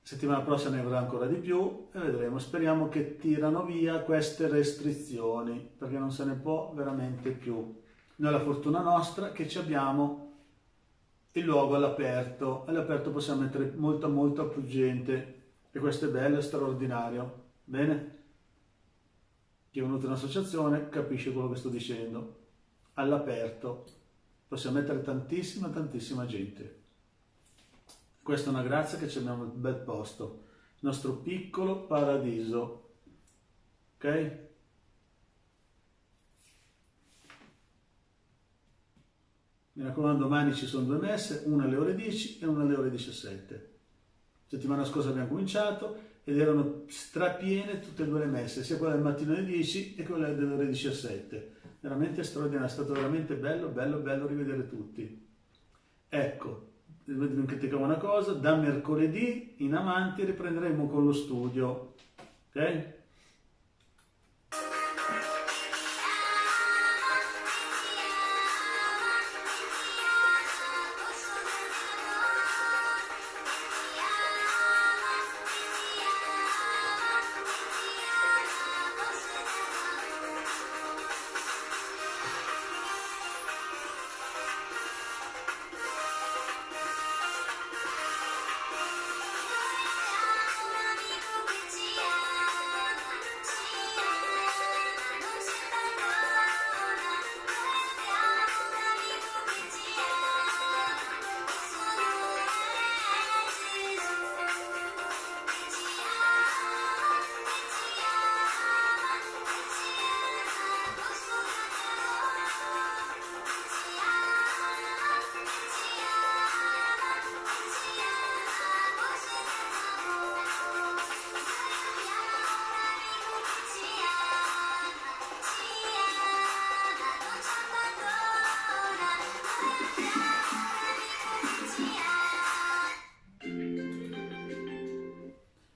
Speaker 1: Settimana prossima ne avrà ancora di più e vedremo. Speriamo che tirano via queste restrizioni, perché non se ne può veramente più. Noi la fortuna nostra è che ci abbiamo il luogo all'aperto. All'aperto possiamo mettere molta più gente, e questo è bello e straordinario. Bene? Chi è venuto in associazione capisce quello che sto dicendo. All'aperto possiamo mettere tantissima gente. Questa è una grazia che ci abbiamo un bel posto, il nostro piccolo paradiso, ok? Mi raccomando, domani ci sono 2 messe, una alle ore 10 e una alle ore 17. Settimana scorsa abbiamo cominciato ed erano strapiene tutte e 2 le messe, sia quella del mattino alle 10 e quella delle ore 17. Veramente straordinario, è stato veramente bello rivedere tutti. Ecco. Dimentichiamo una cosa, da mercoledì in avanti riprenderemo con lo studio, ok?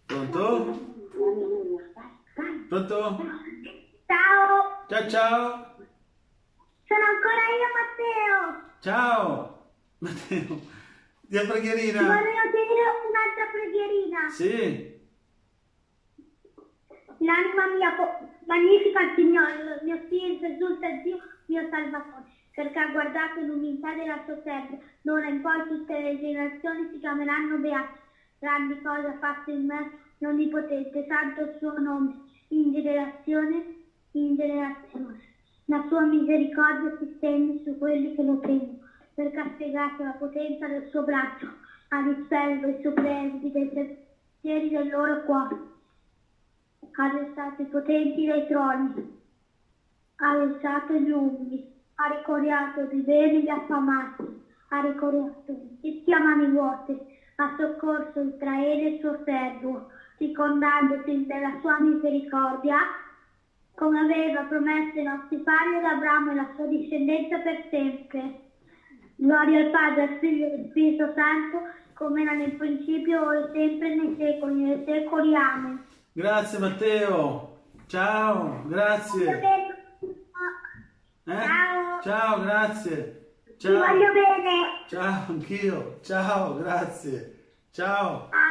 Speaker 1: Pronto? Pronto?
Speaker 2: Ciao!
Speaker 1: Ciao ciao!
Speaker 2: Sono ancora io, Matteo.
Speaker 1: Ciao, Matteo. Dio
Speaker 2: Ti
Speaker 1: preghierina.
Speaker 2: voglio dire un'altra preghierina.
Speaker 1: Sì.
Speaker 2: L'anima mia magnifica il Signore, mio spirito esulta il Dio, mio Salvatore, perché ha guardato l'umiltà della sua serva. D'ora in poi tutte le generazioni si chiameranno beati. Grandi cose ha fatto in me l'Onnipotente, santo il suo nome, in generazione in generazione. La sua misericordia si stende su quelli che lo temono, perché ha spiegato la potenza del suo braccio, ha dispello i sopprenti dei pensieri del loro cuore. Ha arrestato i potenti dei troni, ha alzato gli umili, ha ricoriato di bene gli affamati, ha ricoriato i ricchi a mani vuote, ha soccorso Israele il suo servo, ricordandosi della sua misericordia, come aveva promesso ai nostri padri ad Abramo e la sua discendenza per sempre. Gloria al Padre, al Figlio e allo Spirito Santo, come era nel principio, ora e sempre, nei secoli dei secoli. Amen.
Speaker 1: Grazie Matteo. Ciao, grazie.
Speaker 2: Ciao.
Speaker 1: Ciao, grazie.
Speaker 2: Ti voglio bene.
Speaker 1: Ciao, anch'io. Ciao, grazie. Ciao.
Speaker 2: Ciao.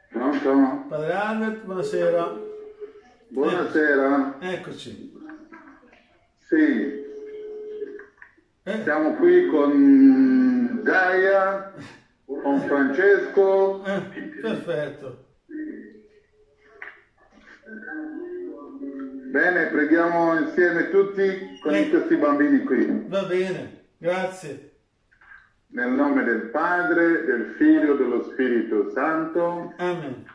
Speaker 3: Pronto?
Speaker 1: Padre Albert, buonasera.
Speaker 3: Buonasera.
Speaker 1: Eccoci.
Speaker 3: Sì, siamo qui con Gaia, con Francesco.
Speaker 1: Perfetto.
Speaker 3: Bene, preghiamo insieme tutti con questi bambini qui.
Speaker 1: Va bene, grazie.
Speaker 3: Nel nome del Padre, del Figlio e dello Spirito Santo.
Speaker 1: Amen.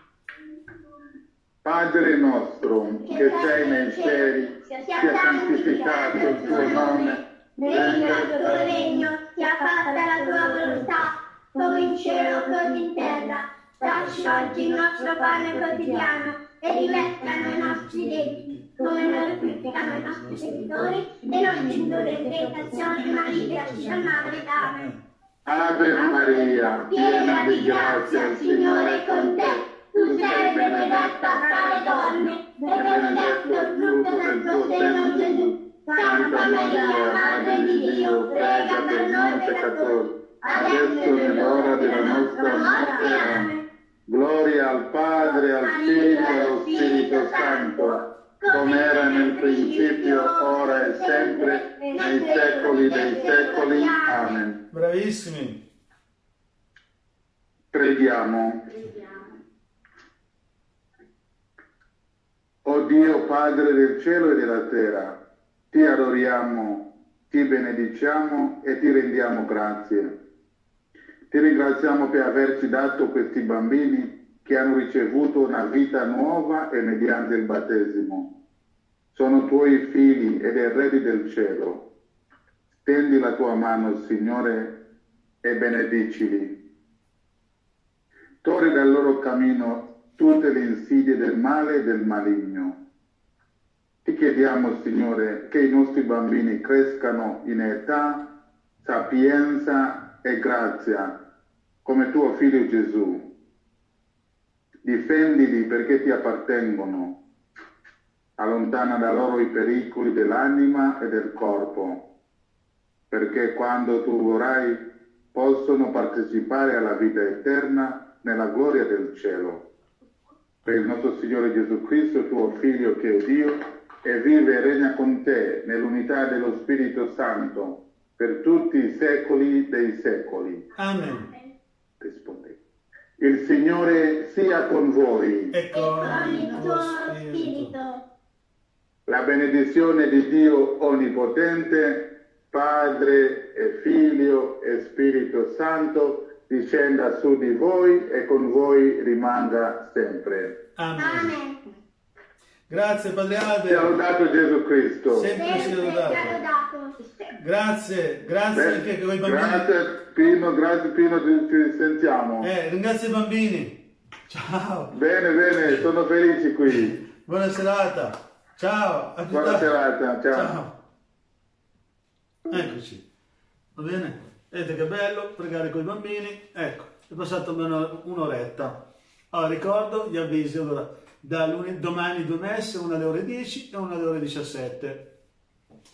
Speaker 3: Padre nostro, che sei nei cieli, sia santificato il tuo nome.
Speaker 2: Venga il tuo regno, sia fatta la tua volontà, come in cielo così in terra. Dacci oggi il nostro pane quotidiano e rimettila i nostri debiti, come noi restituiamo i nostri debitori, e non ci indurre in tentazione, ma liberaci dal male. Amen.
Speaker 3: Ave Maria, piena di grazia, il Signore è con te. Tu sei benedetta tra le donne, e benedetto il frutto del tuo seno, Gesù. Santa Maria, Madre di Dio, prega per noi peccatori, adesso è l'ora della nostra morte. Amen. Gloria al Padre, al Figlio e allo Spirito Santo, come era nel principio, ora e sempre, nei secoli dei secoli. Amen.
Speaker 1: Bravissimi.
Speaker 3: Preghiamo. O Dio, Padre del cielo e della terra, ti adoriamo, ti benediciamo e ti rendiamo grazie. Ti ringraziamo per averci dato questi bambini che hanno ricevuto una vita nuova e mediante il battesimo. Sono tuoi figli ed eredi del cielo. Stendi la tua mano, Signore, e benedicili. Togli dal loro cammino tutte le insidie del male e del maligno. Ti chiediamo, Signore, che i nostri bambini crescano in età, sapienza e grazia, come tuo figlio Gesù. Difendili perché ti appartengono. Allontana da loro i pericoli dell'anima e del corpo, perché quando tu vorrai possono partecipare alla vita eterna nella gloria del cielo. Per il nostro Signore Gesù Cristo, tuo Figlio che è Dio, e vive e regna con te nell'unità dello Spirito Santo per tutti i secoli dei secoli.
Speaker 1: Amen.
Speaker 3: Risponde. Il Signore sia con voi.
Speaker 1: E con
Speaker 2: il tuo
Speaker 1: spirito.
Speaker 2: spirito.
Speaker 3: La benedizione di Dio Onnipotente, Padre e Figlio e Spirito Santo, discenda su di voi e con voi rimanga sempre.
Speaker 1: Amen.
Speaker 2: Amen.
Speaker 1: Grazie Padre
Speaker 3: Sia
Speaker 1: Albert.
Speaker 3: lodato Gesù Cristo.
Speaker 1: Sempre sia lodato. Grazie anche con i bambini.
Speaker 3: Grazie Pino, ci sentiamo.
Speaker 1: Ringrazio i bambini. Ciao.
Speaker 3: Bene, sono felici qui.
Speaker 1: Buona serata. Ciao. A
Speaker 3: Buona serata, ciao.
Speaker 1: Eccoci. Va bene? Vedete che bello pregare con i bambini. Ecco, è passata almeno un'oretta. Allora, ricordo gli avvisi. Allora, domani 2 messe, una alle ore 10 e una alle ore 17.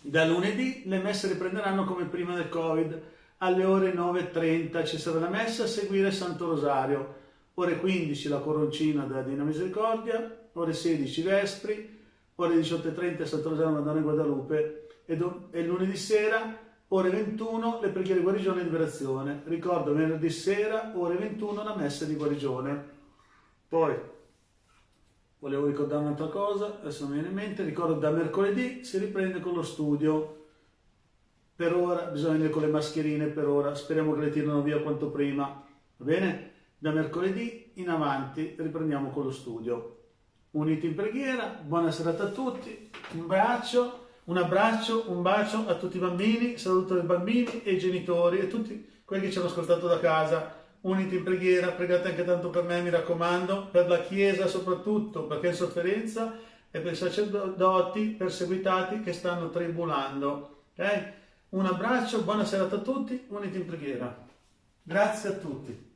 Speaker 1: Da lunedì le messe riprenderanno come prima del Covid. Alle ore 9:30 ci sarà la messa a seguire Santo Rosario. Ore 15 la coroncina della Divina Misericordia. Ore 16 Vespri. Ore 18:30 Santo Rosario Madonna di Guadalupe. E lunedì sera, ore 21, le preghiere di guarigione e liberazione. Ricordo, venerdì sera, ore 21, la messa di guarigione. Poi, volevo ricordare un'altra cosa, adesso non mi viene in mente, ricordo da mercoledì si riprende con lo studio. Per ora, bisogna venire con le mascherine per ora, speriamo che le tirino via quanto prima, va bene? Da mercoledì in avanti riprendiamo con lo studio. Uniti in preghiera, buona serata a tutti, un abbraccio, un bacio a tutti i bambini, saluto ai bambini e i genitori e tutti quelli che ci hanno ascoltato da casa. Uniti in preghiera, pregate anche tanto per me, mi raccomando, per la Chiesa soprattutto, perché è in sofferenza, e per i sacerdoti perseguitati che stanno tribulando. Ok? Un abbraccio, buona serata a tutti, uniti in preghiera. Grazie a tutti.